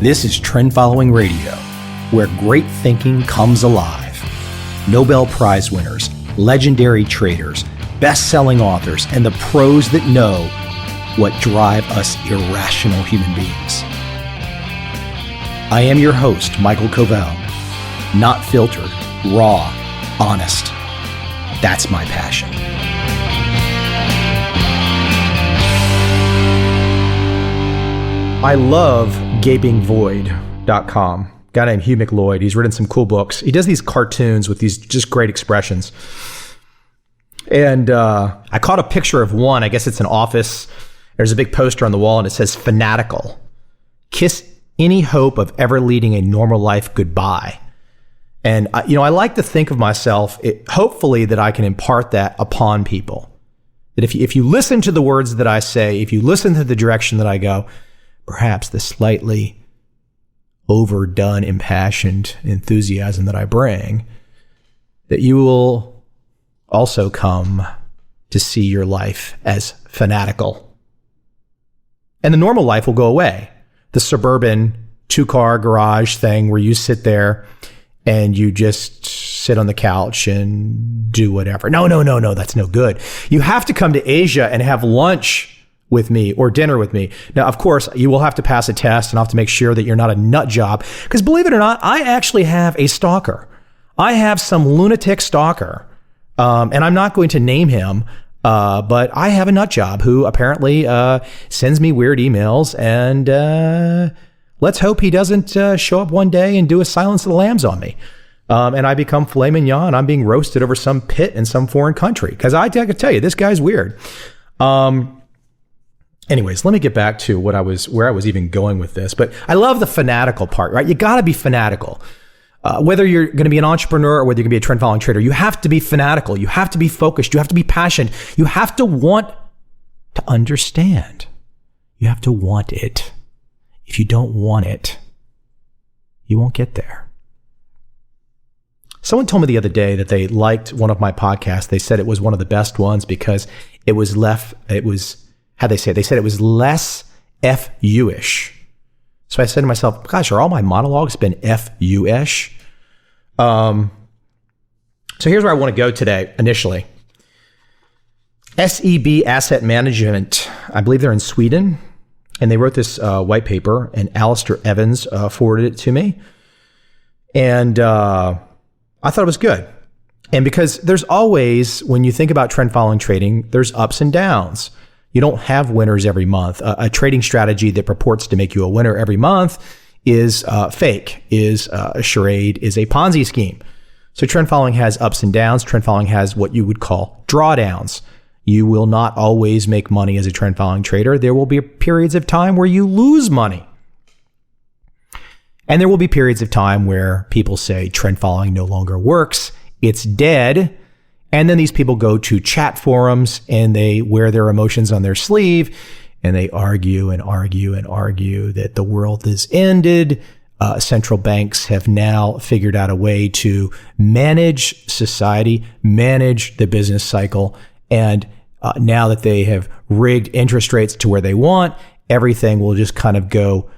This is Trend Following Radio, where great thinking comes alive. Nobel Prize winners, legendary traders, best-selling authors, and the pros that know what drive us irrational human beings. I am your host, Michael Covel. Not filtered, raw, honest. That's my passion. I love gapingvoid.com. Guy named Hugh McLeod. He's written some cool books. He does these cartoons with these just great expressions. And I caught a picture of one. I guess it's an office. There's a big poster on the wall and it says fanatical. Kiss any hope of ever leading a normal life goodbye. And I like to think of myself, hopefully that I can impart that upon people. That if you listen to the words that I say, if you listen to the direction that I go, perhaps the slightly overdone, impassioned enthusiasm that I bring, that you will also come to see your life as fanatical. And the normal life will go away. The suburban two-car garage thing where you sit there and you just sit on the couch and do whatever. No, that's no good. You have to come to Asia and have lunch with me or dinner with me. Now, of course, you will have to pass a test and I'll have to make sure that you're not a nut job. Because believe it or not, I actually have a stalker. I have some lunatic stalker. And I'm not going to name him, but I have a nut job who apparently sends me weird emails. And let's hope he doesn't show up one day and do a Silence of the Lambs on me. And I become filet mignon and I'm being roasted over some pit in some foreign country. Because I can tell you, this guy's weird. Anyways, let me get back to where I was even going with this. But I love the fanatical part, right? You got to be fanatical. Whether you're going to be an entrepreneur or whether you're going to be a trend following trader, you have to be fanatical. You have to be focused. You have to be passionate. You have to want to understand. You have to want it. If you don't want it, you won't get there. Someone told me the other day that they liked one of my podcasts. They said it was one of the best ones because it was how'd they say it? They said it was less FU-ish. So I said to myself, gosh, are all my monologues been FU-ish? So here's where I want to go today, initially. SEB Asset Management, I believe they're in Sweden, and they wrote this white paper, and Alistair Evans forwarded it to me. And I thought it was good. And because there's always, when you think about trend following trading, there's ups and downs. You don't have winners every month. A trading strategy that purports to make you a winner every month is fake, is a charade, is a Ponzi scheme. So trend following has ups and downs. Trend following has what you would call drawdowns. You will not always make money as a trend following trader. There will be periods of time where you lose money. And there will be periods of time where people say trend following no longer works. It's dead. And then these people go to chat forums and they wear their emotions on their sleeve and they argue and argue and argue that the world is ended. Central banks have now figured out a way to manage society, manage the business cycle. And now that they have rigged interest rates to where they want, everything will just kind of go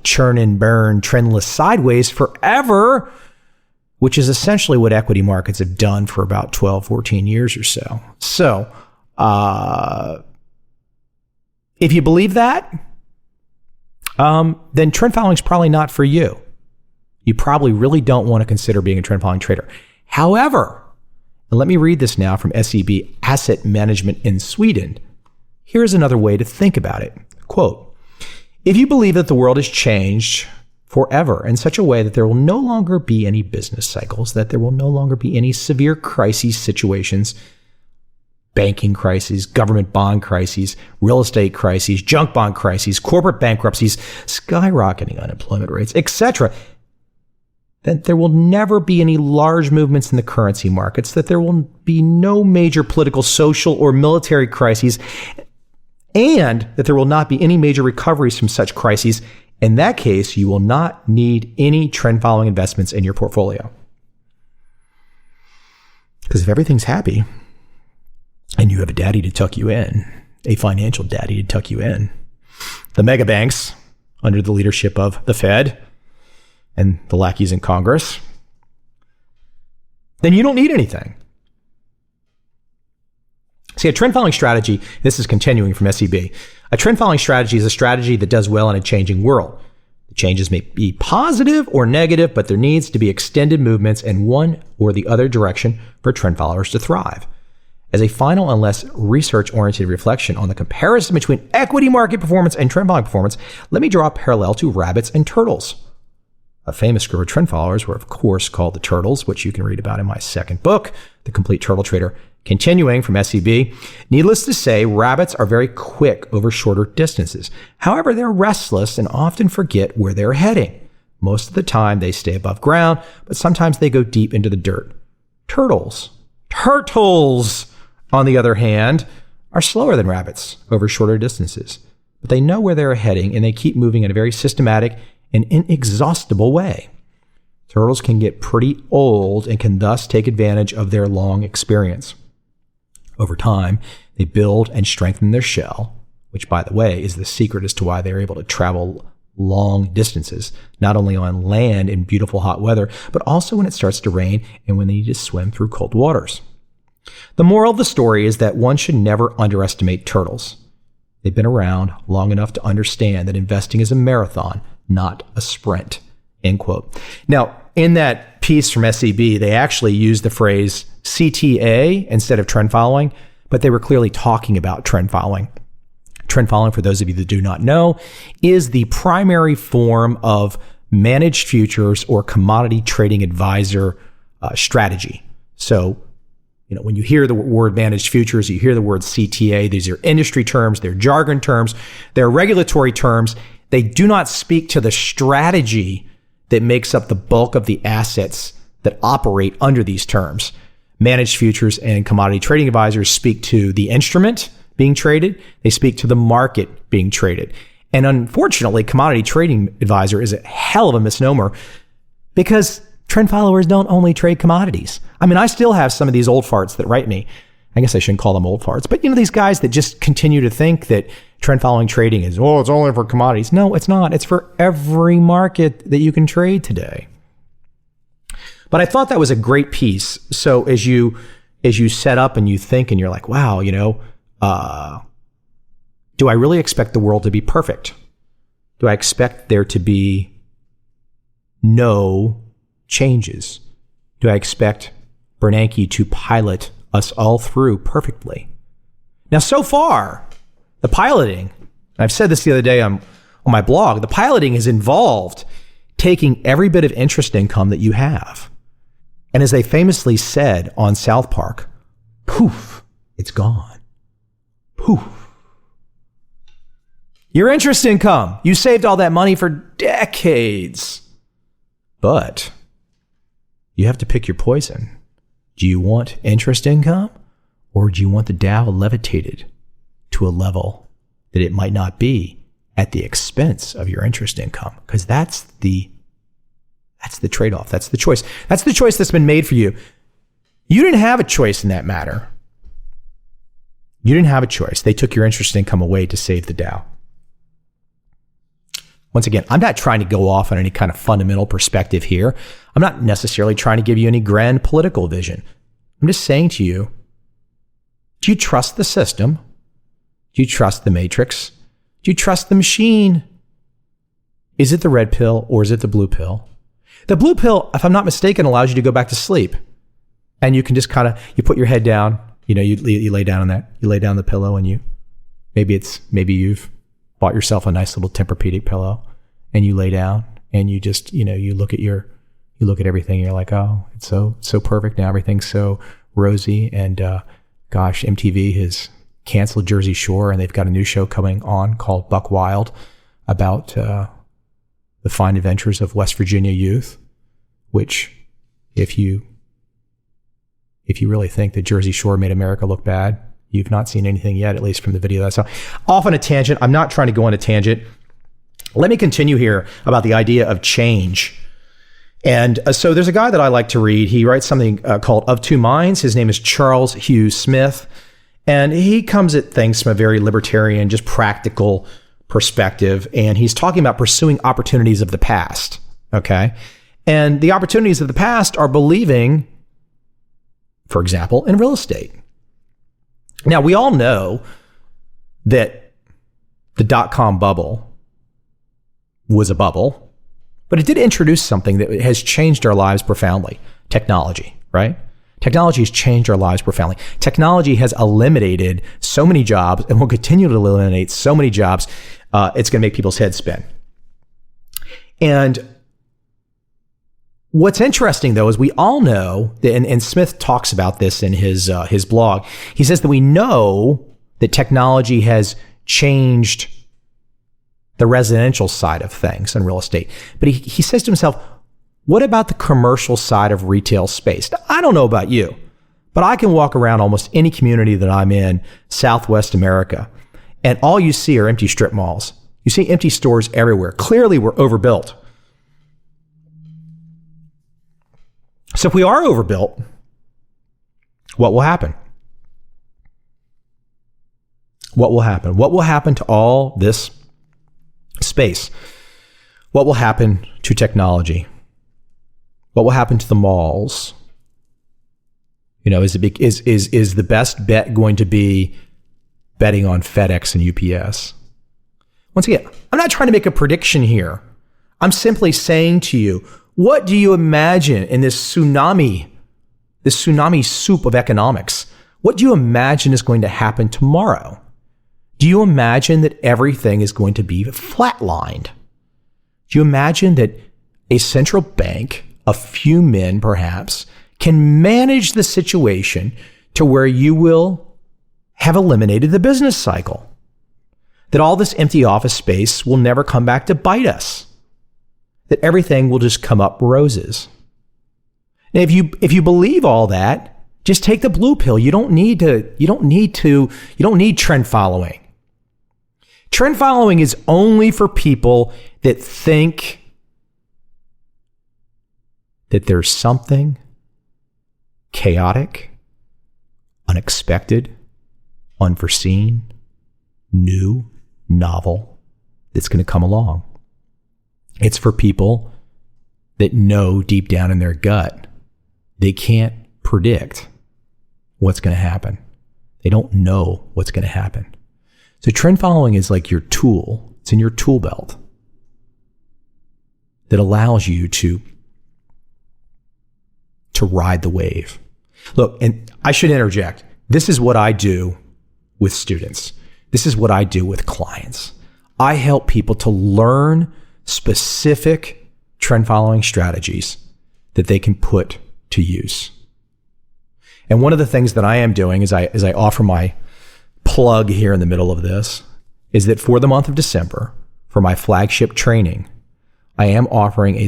churn and burn, trendless sideways forever, which is essentially what equity markets have done for about 12, 14 years or so. So, if you believe that, then trend following is probably not for you. You probably really don't want to consider being a trend following trader. However, and let me read this now from SEB Asset Management in Sweden. Here's another way to think about it. Quote, if you believe that the world has changed forever in such a way that there will no longer be any business cycles, that there will no longer be any severe crises situations, banking crises, government bond crises, real estate crises, junk bond crises, corporate bankruptcies, skyrocketing unemployment rates, etc., that there will never be any large movements in the currency markets, that there will be no major political, social, or military crises, and that there will not be any major recoveries from such crises. In that case, you will not need any trend following investments in your portfolio. Because if everything's happy and you have a daddy to tuck you in, a financial daddy to tuck you in, the mega banks under the leadership of the Fed and the lackeys in Congress, then you don't need anything. See, a trend following strategy, this is continuing from SEB, a trend following strategy is a strategy that does well in a changing world. The changes may be positive or negative, but there needs to be extended movements in one or the other direction for trend followers to thrive. As a final and less research-oriented reflection on the comparison between equity market performance and trend following performance, let me draw a parallel to rabbits and turtles. A famous group of trend followers were, of course, called the turtles, which you can read about in my second book, The Complete Turtle Trader. Continuing from SEB, needless to say, rabbits are very quick over shorter distances. However, they're restless and often forget where they're heading. Most of the time, they stay above ground, but sometimes they go deep into the dirt. Turtles, on the other hand, are slower than rabbits over shorter distances, but they know where they're heading and they keep moving in a very systematic and inexhaustible way. Turtles can get pretty old and can thus take advantage of their long experience. Over time, they build and strengthen their shell, which, by the way, is the secret as to why they're able to travel long distances, not only on land in beautiful hot weather, but also when it starts to rain and when they need to swim through cold waters. The moral of the story is that one should never underestimate turtles. They've been around long enough to understand that investing is a marathon, not a sprint. End quote. Now, in that piece from SEB, they actually used the phrase CTA instead of trend following, but they were clearly talking about trend following. Trend following, for those of you that do not know, is the primary form of managed futures or commodity trading advisor strategy. So, when you hear the word managed futures, you hear the word CTA. These are industry terms, they're jargon terms, they're regulatory terms. They do not speak to the strategy that makes up the bulk of the assets that operate under these terms. Managed futures and commodity trading advisors speak to the instrument being traded. They speak to the market being traded. And unfortunately, commodity trading advisor is a hell of a misnomer because trend followers don't only trade commodities. I mean, I still have some of these old farts that write me. I guess I shouldn't call them old farts, but these guys that just continue to think that trend following trading is, it's only for commodities. No, it's not. It's for every market that you can trade today. But I thought that was a great piece. So as you set up and you think and you're like, wow, do I really expect the world to be perfect? Do I expect there to be no changes? Do I expect Bernanke to pilot us all through perfectly? Now, so far, the piloting, I've said this the other day on my blog, the piloting is involved taking every bit of interest income that you have. And as they famously said on South Park, poof, it's gone. Poof. Your interest income, you saved all that money for decades. But you have to pick your poison. Do you want interest income, or do you want the Dow levitated to a level that it might not be at the expense of your interest income? Because that's the trade-off. That's the choice. That's the choice that's been made for you. You didn't have a choice in that matter. You didn't have a choice. They took your interest income away to save the Dow. Once again, I'm not trying to go off on any kind of fundamental perspective here. I'm not necessarily trying to give you any grand political vision. I'm just saying to you, do you trust the system? Do you trust the matrix? Do you trust the machine? Is it the red pill or is it the blue pill? The blue pill, if I'm not mistaken, allows you to go back to sleep. And you can just you put your head down, you lay down on that, you lay down the pillow and maybe you've bought yourself a nice little Tempur-Pedic pillow and you lay down and you just, you look at everything and you're like, oh, it's so perfect now. Everything's so rosy. And gosh, MTV has canceled Jersey Shore and they've got a new show coming on called Buck Wild about the fine adventures of West Virginia youth, which if you really think that Jersey Shore made America look bad, you've not seen anything yet, at least from the video that I saw. Off on a tangent. I'm not trying to go on a tangent. Let me continue here about the idea of change. And so there's a guy that I like to read. He writes something called Of Two Minds. His name is Charles Hugh Smith. And he comes at things from a very libertarian, just practical perspective, and he's talking about pursuing opportunities of the past. Okay. And the opportunities of the past are believing, for example, in real estate. Now, we all know that the dot-com bubble was a bubble, but it did introduce something that has changed our lives profoundly. Technology, right? Technology has changed our lives profoundly. Technology has eliminated so many jobs and will continue to eliminate so many jobs. It's going to make people's heads spin. And what's interesting, though, is we all know that, and Smith talks about this in his blog. He says that we know that technology has changed the residential side of things in real estate. But he says to himself, what about the commercial side of retail space? Now, I don't know about you, but I can walk around almost any community that I'm in, Southwest America, and all you see are empty strip malls. You see empty stores everywhere. Clearly, we're overbuilt. So if we are overbuilt, what will happen? What will happen? What will happen to all this space? What will happen to technology? What will happen to the malls? You know, is the best bet going to be betting on FedEx and UPS? Once again, I'm not trying to make a prediction here. I'm simply saying to you, what do you imagine in this tsunami soup of economics? What do you imagine is going to happen tomorrow? Do you imagine that everything is going to be flatlined? Do you imagine that a central bank, a few men perhaps, can manage the situation to where you will have eliminated the business cycle? That all this empty office space will never come back to bite us? That everything will just come up roses? And if you believe all that, just take the blue pill. You don't need trend following. Trend following is only for people that think that there's something chaotic, unexpected, unforeseen, new, novel that's going to come along. It's for people that know deep down in their gut they can't predict what's going to happen. They don't know what's going to happen. So trend following is like your tool. It's in your tool belt that allows you to ride the wave. Look, and I should interject. This is what I do with students. This is what I do with clients. I help people to learn specific trend following strategies that they can put to use. And one of the things that I am doing as I offer my plug here in the middle of this is that for the month of December, for my flagship training, I am offering a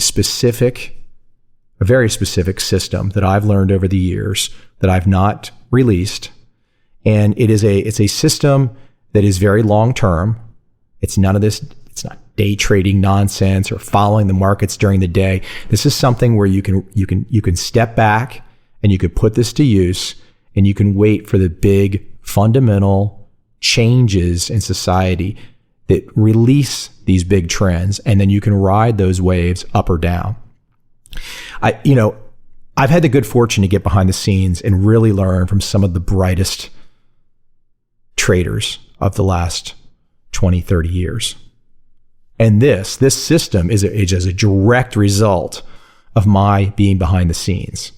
very specific system that I've learned over the years that I've not released. And it's a system that is very long term. It's none of this. It's not day trading nonsense or following the markets during the day. This is something where you can step back and you could put this to use, and you can wait for the big fundamental changes in society that release these big trends, and then you can ride those waves up or down. I've had the good fortune to get behind the scenes and really learn from some of the brightest traders of the last 20, 30 years. And this system is a direct result of my being behind the scenes.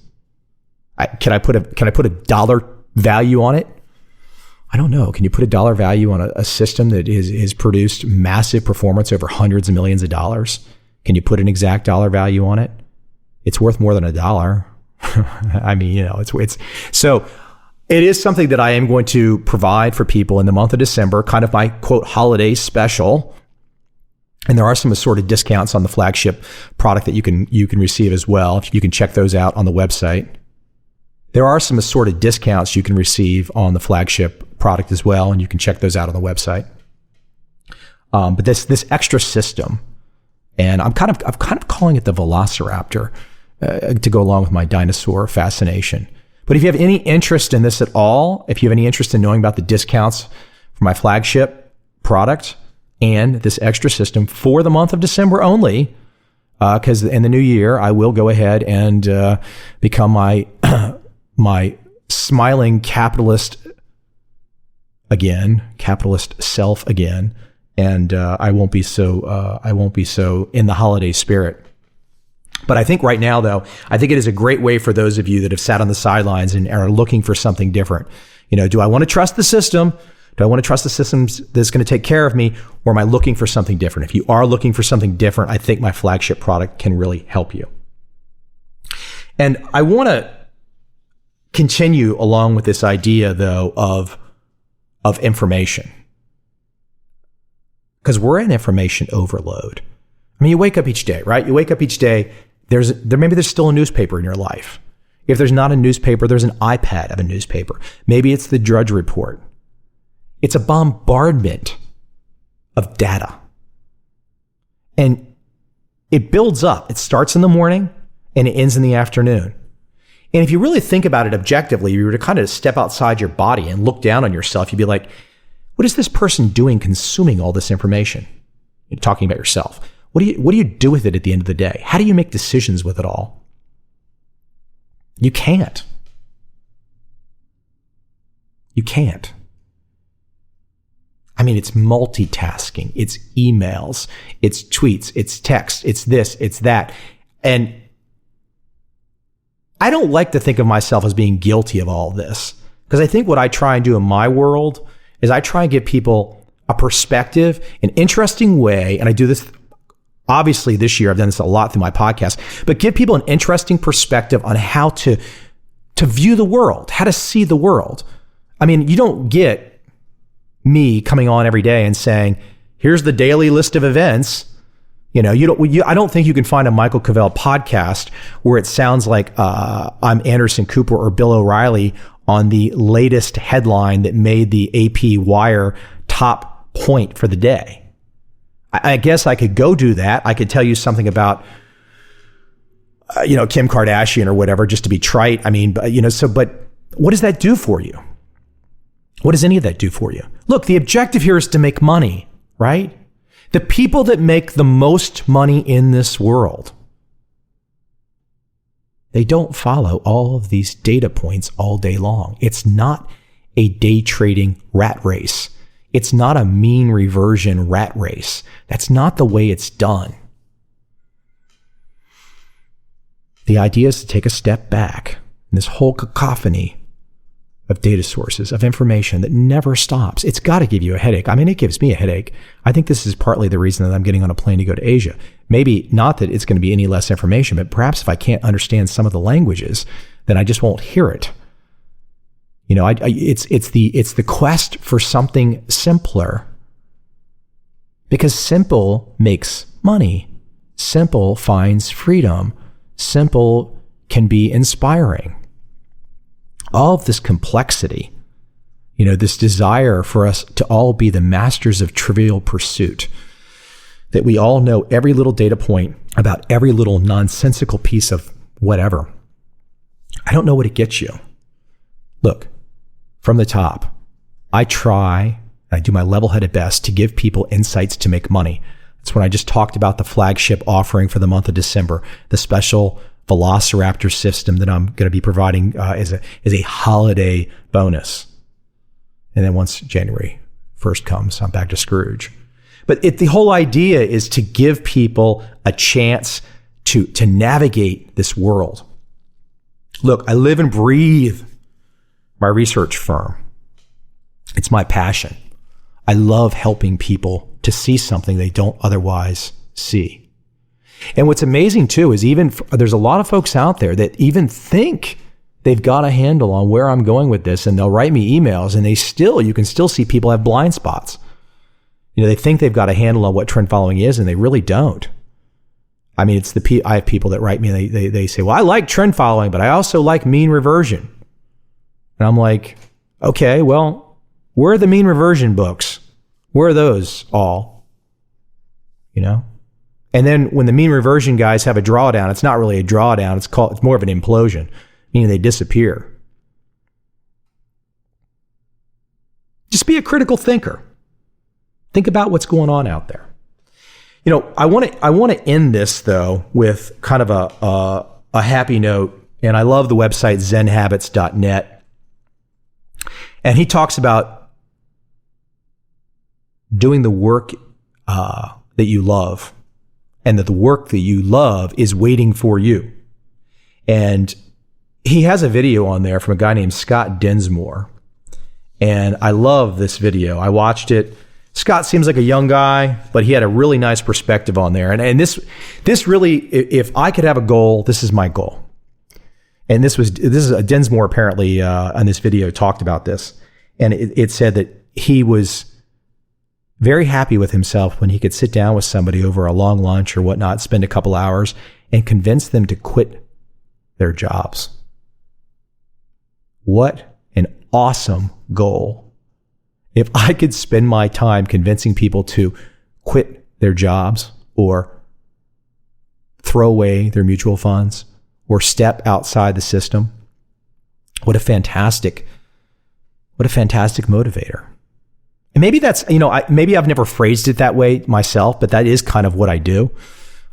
Can I put a dollar value on it? I don't know. Can you put a dollar value on a system that has produced massive performance over hundreds of millions of dollars? Can you put an exact dollar value on it? It's worth more than $1. I mean, it's so it is something that I am going to provide for people in the month of December, kind of my quote holiday special. And there are some assorted discounts on the flagship product that you can receive as well. You can check those out on the website. There are some assorted discounts you can receive on the flagship product as well, and you can check those out on the website. But this extra system, and I'm kind of calling it the Velociraptor to go along with my dinosaur fascination. But if you have any interest in this at all, if you have any interest in knowing about the discounts for my flagship product, and this extra system for the month of December only, because in the new year, I will go ahead and become my my smiling capitalist self again, and I won't be so in the holiday spirit. But I think right now, though, I think it is a great way for those of you that have sat on the sidelines and are looking for something different. Do I want to trust the system? Do I want to trust the systems that's going to take care of me, or am I looking for something different? If you are looking for something different, I think my flagship product can really help you. And I want to continue along with this idea, though, of information, because we're in information overload. I mean, you wake up each day, right? You wake up each day. Maybe there's still a newspaper in your life. If there's not a newspaper, there's an iPad of a newspaper. Maybe it's the Drudge Report. It's a bombardment of data. And it builds up. It starts in the morning and it ends in the afternoon. And if you really think about it objectively, you were to kind of step outside your body and look down on yourself, you'd be like, what is this person doing consuming all this information? You're talking about yourself. What do you do with it at the end of the day? How do you make decisions with it all? You can't. You can't. I mean, it's multitasking, it's emails, it's tweets, it's text, it's this, it's that. And I don't like to think of myself as being guilty of all this, because I think what I try and do in my world is I try and give people a perspective, an interesting way, and I do this, obviously this year, I've done this a lot through my podcast, but give people an interesting perspective on how to view the world, how to see the world. I mean, you don't get me coming on every day and saying, here's the daily list of events. I don't think you can find a Michael Covel podcast where it sounds like I'm Anderson Cooper or Bill O'Reilly on the latest headline that made the AP Wire top point for the day. I guess I could go do that. I could tell you something about, Kim Kardashian or whatever, just to be trite. I mean, but what does that do for you? What does any of that do for you? Look, the objective here is to make money, right? The people that make the most money in this world, they don't follow all of these data points all day long. It's not a day trading rat race. It's not a mean reversion rat race. That's not the way it's done. The idea is to take a step back in this whole cacophony of data sources, of information that never stops. It's got to give you a headache. I mean, it gives me a headache. I think this is partly the reason that I'm getting on a plane to go to Asia. Maybe not that it's going to be any less information, but perhaps if I can't understand some of the languages, then I just won't hear it. It's the quest for something simpler, because simple makes money. Simple finds freedom. Simple can be inspiring. All of this complexity, this desire for us to all be the masters of trivial pursuit, that we all know every little data point about every little nonsensical piece of whatever. I don't know what it gets you. Look, from the top, I do my level-headed best to give people insights to make money. That's when I just talked about the flagship offering for the month of December, the special Velociraptor system that I'm going to be providing as a holiday bonus. And then once January 1st comes, I'm back to Scrooge. But the whole idea is to give people a chance to navigate this world. Look, I live and breathe my research firm. It's my passion. I love helping people to see something they don't otherwise see. And what's amazing too is there's a lot of folks out there that even think they've got a handle on where I'm going with this, and they'll write me emails, and you can still see people have blind spots. They think they've got a handle on what trend following is, and they really don't. I mean, I have people that write me and they say, well, I like trend following, but I also like mean reversion. And I'm like, okay, well, where are the mean reversion books? Where are those all? And then when the mean reversion guys have a drawdown, it's not really a drawdown. It's more of an implosion, meaning they disappear. Just be a critical thinker. Think about what's going on out there. You know, I want to end this though with kind of a happy note. And I love the website zenhabits.net. And he talks about doing the work that you love, and that the work that you love is waiting for you. And he has a video on there from a guy named Scott Dinsmore. And I love this video. I watched it. Scott seems like a young guy, but he had a really nice perspective on there. And this really, if I could have a goal, this is my goal. And this is Dinsmore apparently on this video talked about this. And it said that he was very happy with himself when he could sit down with somebody over a long lunch or whatnot, spend a couple hours, and convince them to quit their jobs. What an awesome goal. If I could spend my time convincing people to quit their jobs or throw away their mutual funds or step outside the system, what a fantastic motivator. And maybe that's, maybe I've never phrased it that way myself, but that is kind of what I do.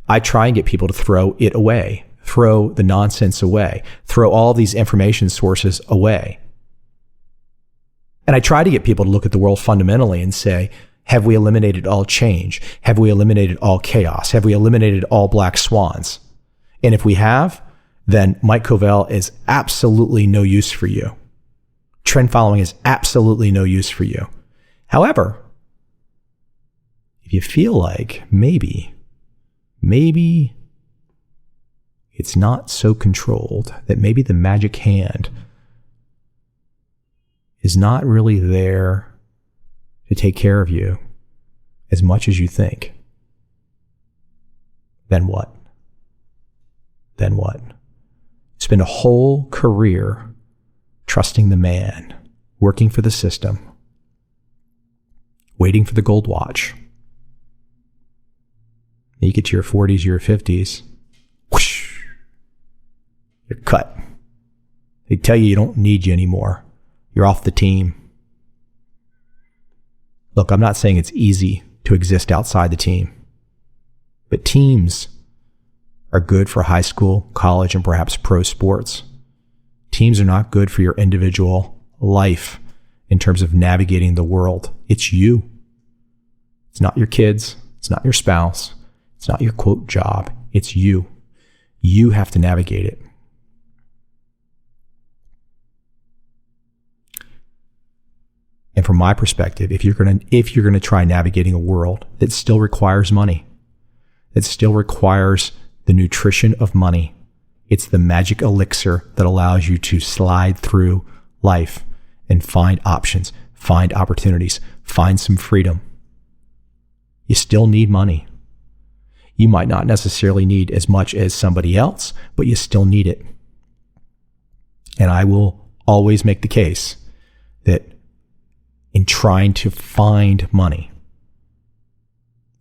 I try and get people to throw it away, throw the nonsense away, throw all these information sources away. And I try to get people to look at the world fundamentally and say, have we eliminated all change? Have we eliminated all chaos? Have we eliminated all black swans? And if we have, then Mike Covel is absolutely no use for you. Trend following is absolutely no use for you. However, if you feel like maybe it's not so controlled, that maybe the magic hand is not really there to take care of you as much as you think, then what? Spend a whole career trusting the man, working for the system, waiting for the gold watch. You get to your 40s, your 50s, whoosh, you're cut. They tell you don't need you anymore. You're off the team. Look, I'm not saying it's easy to exist outside the team, but teams are good for high school, college, and perhaps pro sports. Teams are not good for your individual life in terms of navigating the world. It's you. It's not your kids. It's not your spouse. It's not your quote job. It's you. You have to navigate it. And from my perspective, if you're going to try navigating a world that still requires money, that still requires the nutrition of money, it's the magic elixir that allows you to slide through life and find options, find opportunities, find some freedom. You still need money. You might not necessarily need as much as somebody else, but you still need it. And I will always make the case that in trying to find money,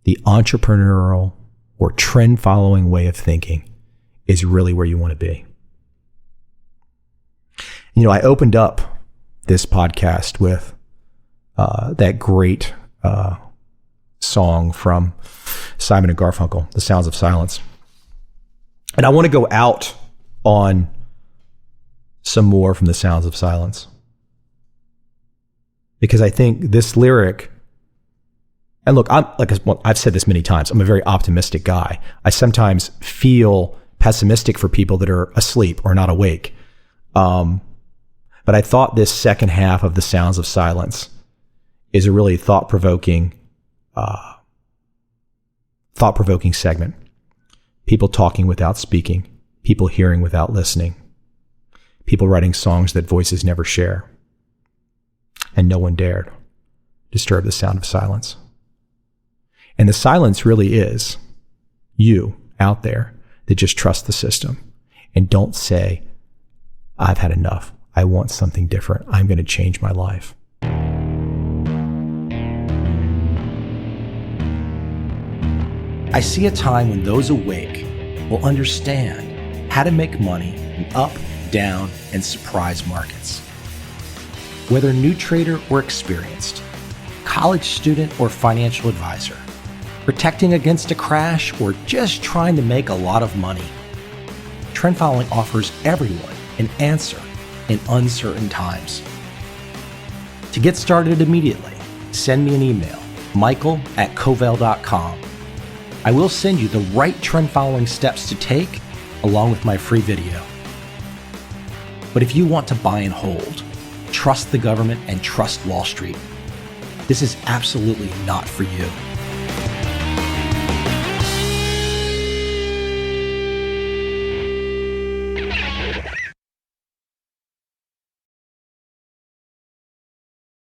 the entrepreneurial or trend following way of thinking is really where you want to be. I opened up this podcast with that great song from Simon and Garfunkel, The Sounds of Silence. And I want to go out on some more from The Sounds of Silence, because I think this lyric, and look, I've said this many times, I'm a very optimistic guy. I sometimes feel pessimistic for people that are asleep or not awake. But I thought this second half of The Sounds of Silence is a really thought-provoking segment. People talking without speaking, people hearing without listening, people writing songs that voices never share. And no one dared disturb the sound of silence. And the silence really is you out there that just trust the system and don't say, I've had enough. I want something different. I'm going to change my life. I see a time when those awake will understand how to make money in up, down, and surprise markets. Whether new trader or experienced, college student or financial advisor, protecting against a crash, or just trying to make a lot of money, trend following offers everyone an answer in uncertain times. To get started immediately, send me an email, michael@covel.com. I will send you the right trend following steps to take along with my free video. But if you want to buy and hold, trust the government and trust Wall Street, this is absolutely not for you.